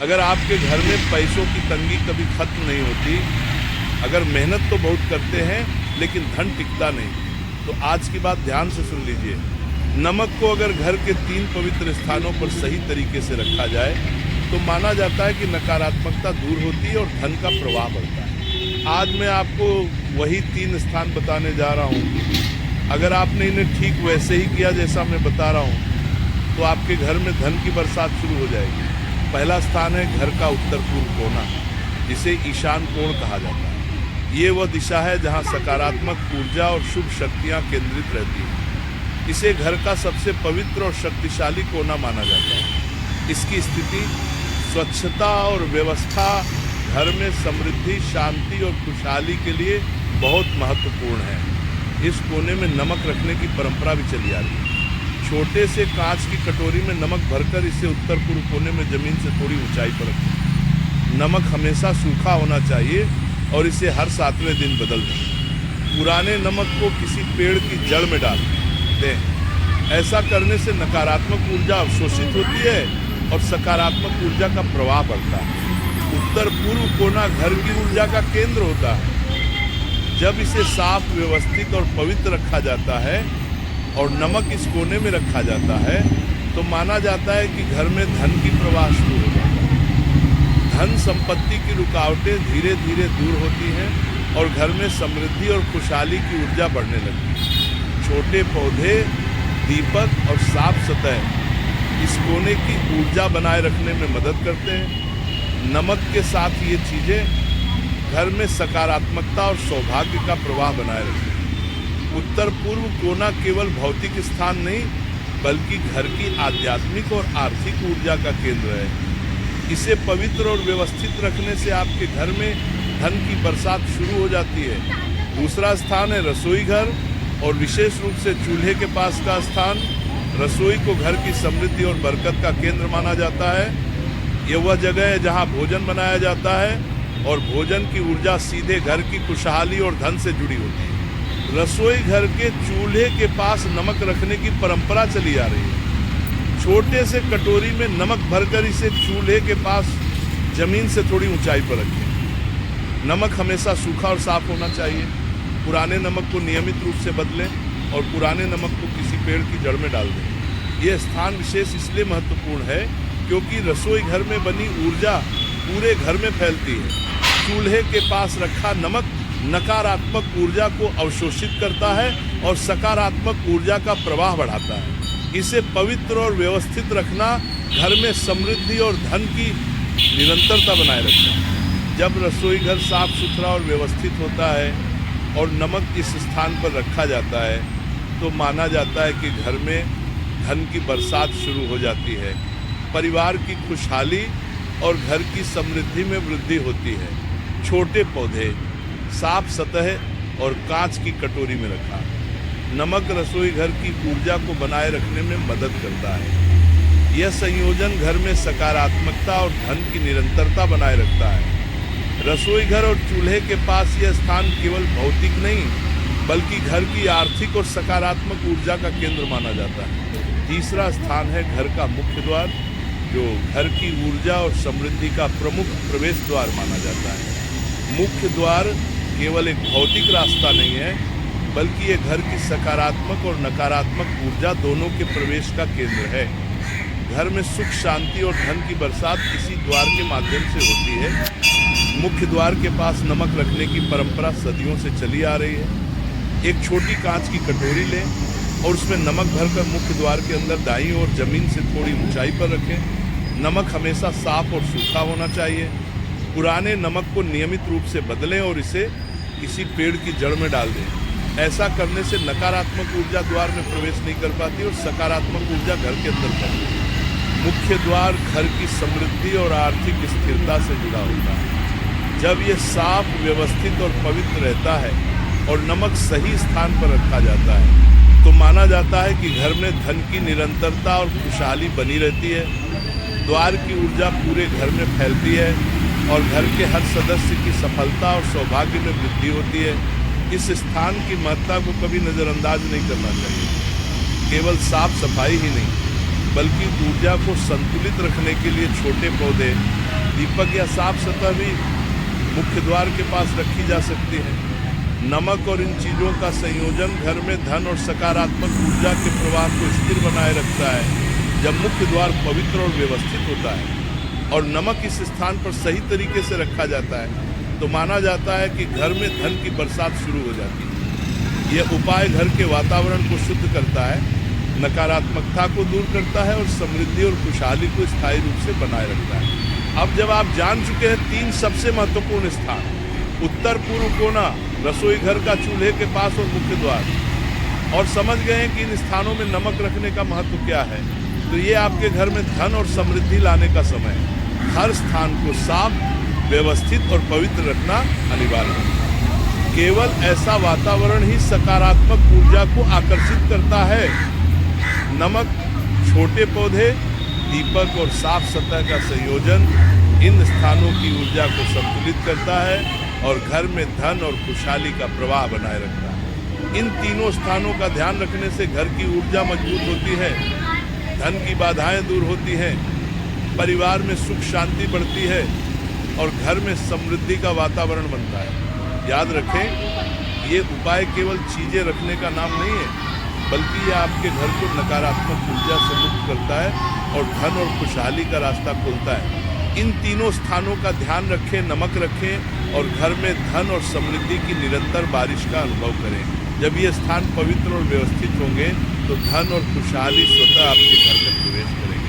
अगर आपके घर में पैसों की तंगी कभी खत्म नहीं होती, अगर मेहनत तो बहुत करते हैं लेकिन धन टिकता नहीं, तो आज की बात ध्यान से सुन लीजिए। नमक को अगर घर के 3 पवित्र स्थानों पर सही तरीके से रखा जाए तो माना जाता है कि नकारात्मकता दूर होती है और धन का प्रवाह बढ़ता है। आज मैं आपको वही 3 स्थान बताने जा रहा हूँ। अगर आपने इन्हें ठीक वैसे ही किया जैसा मैं बता रहा हूँ तो आपके घर में धन की बरसात शुरू हो जाएगी। पहला स्थान है घर का उत्तर पूर्व कोना, जिसे ईशान कोण कहा जाता है। ये वह दिशा है जहाँ सकारात्मक ऊर्जा और शुभ शक्तियाँ केंद्रित रहती हैं। इसे घर का सबसे पवित्र और शक्तिशाली कोना माना जाता है। इसकी स्थिति, स्वच्छता और व्यवस्था घर में समृद्धि, शांति और खुशहाली के लिए बहुत महत्वपूर्ण है। इस कोने में नमक रखने की परंपरा भी चली आ रही है। छोटे से कांच की कटोरी में नमक भरकर इसे उत्तर पूर्व कोने में जमीन से थोड़ी ऊंचाई पर रखें। नमक हमेशा सूखा होना चाहिए और इसे हर 7वें दिन बदल दें। पुराने नमक को किसी पेड़ की जड़ में डाल दें। ऐसा करने से नकारात्मक ऊर्जा अवशोषित होती है और सकारात्मक ऊर्जा का प्रवाह बढ़ता है। उत्तर पूर्व कोना घर की ऊर्जा का केंद्र होता है। जब इसे साफ, व्यवस्थित और पवित्र रखा जाता है और नमक इस कोने में रखा जाता है तो माना जाता है कि घर में धन की प्रवाह शुरू हो जाता है। धन संपत्ति की रुकावटें धीरे धीरे दूर होती हैं और घर में समृद्धि और खुशहाली की ऊर्जा बढ़ने लगती है। छोटे पौधे, दीपक और साफ सतह इस कोने की ऊर्जा बनाए रखने में मदद करते हैं। नमक के साथ ये चीज़ें घर में सकारात्मकता और सौभाग्य का प्रवाह बनाए रखते हैं। उत्तर पूर्व कोना केवल भौतिक स्थान नहीं बल्कि घर की आध्यात्मिक और आर्थिक ऊर्जा का केंद्र है। इसे पवित्र और व्यवस्थित रखने से आपके घर में धन की बरसात शुरू हो जाती है। दूसरा स्थान है रसोई घर और विशेष रूप से चूल्हे के पास का स्थान। रसोई को घर की समृद्धि और बरकत का केंद्र माना जाता है। यह वह जगह है जहां भोजन बनाया जाता है और भोजन की ऊर्जा सीधे घर की खुशहाली और धन से जुड़ी होती है। रसोई घर के चूल्हे के पास नमक रखने की परंपरा चली आ रही है। छोटे से कटोरी में नमक भरकर इसे चूल्हे के पास जमीन से थोड़ी ऊंचाई पर रखें। नमक हमेशा सूखा और साफ होना चाहिए। पुराने नमक को नियमित रूप से बदलें और पुराने नमक को किसी पेड़ की जड़ में डाल दें। यह स्थान विशेष इसलिए महत्वपूर्ण है क्योंकि रसोई घर में बनी ऊर्जा पूरे घर में फैलती है। चूल्हे के पास रखा नमक नकारात्मक ऊर्जा को अवशोषित करता है और सकारात्मक ऊर्जा का प्रवाह बढ़ाता है। इसे पवित्र और व्यवस्थित रखना घर में समृद्धि और धन की निरंतरता बनाए रखता है। जब रसोई घर साफ सुथरा और व्यवस्थित होता है और नमक इस स्थान पर रखा जाता है तो माना जाता है कि घर में धन की बरसात शुरू हो जाती है। परिवार की खुशहाली और घर की समृद्धि में वृद्धि होती है। छोटे पौधे, साफ सतह और कांच की कटोरी में रखा। नमक रसोई घर की ऊर्जा को बनाए रखने में मदद करता है। यह संयोजन घर में सकारात्मकता और धन की निरंतरता बनाए रखता है। रसोई घर और चूल्हे के पास यह स्थान केवल भौतिक नहीं बल्कि घर की आर्थिक और सकारात्मक ऊर्जा का केंद्र माना जाता है। तीसरा स्थान है घर का मुख्य द्वार, जो घर की ऊर्जा और समृद्धि का प्रमुख प्रवेश द्वार माना जाता है। मुख्य द्वार केवल एक भौतिक रास्ता नहीं है बल्कि ये घर की सकारात्मक और नकारात्मक ऊर्जा दोनों के प्रवेश का केंद्र है। घर में सुख, शांति और धन की बरसात इसी द्वार के माध्यम से होती है। मुख्य द्वार के पास नमक रखने की परंपरा सदियों से चली आ रही है। एक छोटी कांच की कटोरी लें और उसमें नमक भरकर मुख्य द्वार के अंदर दाईं ओर जमीन से थोड़ी ऊंचाई पर रखें। नमक हमेशा साफ और सूखा होना चाहिए। पुराने नमक को नियमित रूप से बदलें और इसे किसी पेड़ की जड़ में डाल दें। ऐसा करने से नकारात्मक ऊर्जा द्वार में प्रवेश नहीं कर पाती और सकारात्मक ऊर्जा घर के अंदर बढ़ती है। मुख्य द्वार घर की समृद्धि और आर्थिक स्थिरता से जुड़ा होता है। जब ये साफ, व्यवस्थित और पवित्र रहता है और नमक सही स्थान पर रखा जाता है तो माना जाता है कि घर में धन की निरंतरता और खुशहाली बनी रहती है। द्वार की ऊर्जा पूरे घर में फैलती है और घर के हर सदस्य की सफलता और सौभाग्य में वृद्धि होती है। इस स्थान की महत्ता को कभी नज़रअंदाज नहीं करना चाहिए। केवल साफ सफाई ही नहीं बल्कि ऊर्जा को संतुलित रखने के लिए छोटे पौधे, दीपक या साफ सतह भी मुख्य द्वार के पास रखी जा सकती है। नमक और इन चीज़ों का संयोजन घर में धन और सकारात्मक ऊर्जा के प्रवाह को स्थिर बनाए रखता है। जब मुख्य द्वार पवित्र और व्यवस्थित होता है और नमक इस स्थान पर सही तरीके से रखा जाता है तो माना जाता है कि घर में धन की बरसात शुरू हो जाती है। यह उपाय घर के वातावरण को शुद्ध करता है, नकारात्मकता को दूर करता है और समृद्धि और खुशहाली को स्थायी रूप से बनाए रखता है। अब जब आप जान चुके हैं 3 सबसे महत्वपूर्ण स्थान, उत्तर पूर्व कोना, रसोई घर का चूल्हे के पास और मुख्य द्वार, और समझ गए हैं कि इन स्थानों में नमक रखने का महत्व क्या है, तो ये आपके घर में धन और समृद्धि लाने का समय है। हर स्थान को साफ, व्यवस्थित और पवित्र रखना अनिवार्य है। केवल ऐसा वातावरण ही सकारात्मक ऊर्जा को आकर्षित करता है। नमक, छोटे पौधे, दीपक और साफ सतह का संयोजन इन स्थानों की ऊर्जा को संतुलित करता है और घर में धन और खुशहाली का प्रवाह बनाए रखता है। इन तीनों स्थानों का ध्यान रखने से घर की ऊर्जा मजबूत होती है, धन की बाधाएं दूर होती हैं, परिवार में सुख शांति बढ़ती है और घर में समृद्धि का वातावरण बनता है। याद रखें, ये उपाय केवल चीज़ें रखने का नाम नहीं है, बल्कि यह आपके घर को नकारात्मक ऊर्जा से मुक्त करता है और धन और खुशहाली का रास्ता खोलता है। इन तीनों स्थानों का ध्यान रखें, नमक रखें और घर में धन और समृद्धि की निरंतर बारिश का अनुभव करें। जब ये स्थान पवित्र और व्यवस्थित होंगे तो धन और खुशहाली स्वतः आपके घर में प्रवेश करेंगे।